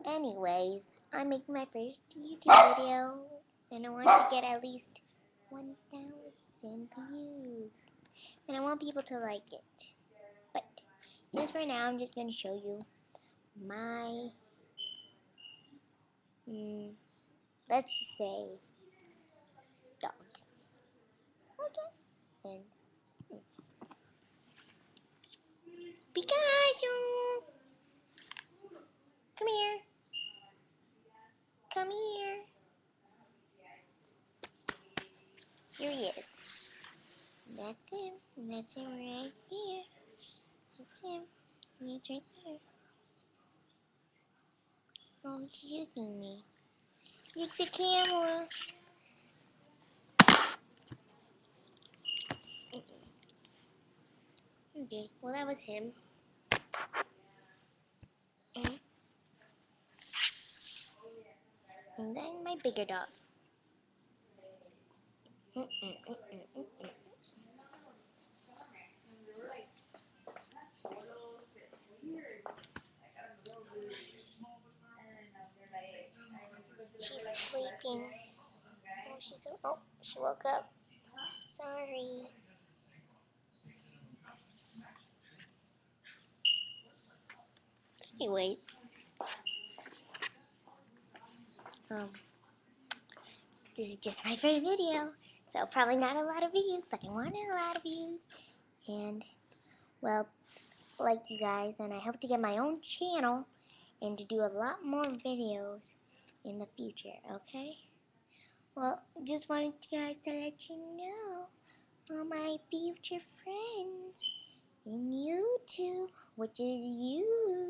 Anyways, I'm making my first YouTube video, and I want to get at least 1,000 views. And I want people to like it. But just for now, I'm just going to show you my, let's just say, dogs. Okay? And Picasso! Come here. Come here. Here he is. That's him. That's him right there. That's him. He's right there. Oh, he's shooting me. Look the camera. Okay, well that was him. And then my bigger dog. She's sleeping. Oh, she woke up. Sorry. Anyway, this is just my first video, so probably not a lot of views, but I wanted a lot of views, and well, like you guys, and I hope to get my own channel and to do a lot more videos in the future. Okay? Well, just wanted you guys to let you know, all my future friends in YouTube, which is you.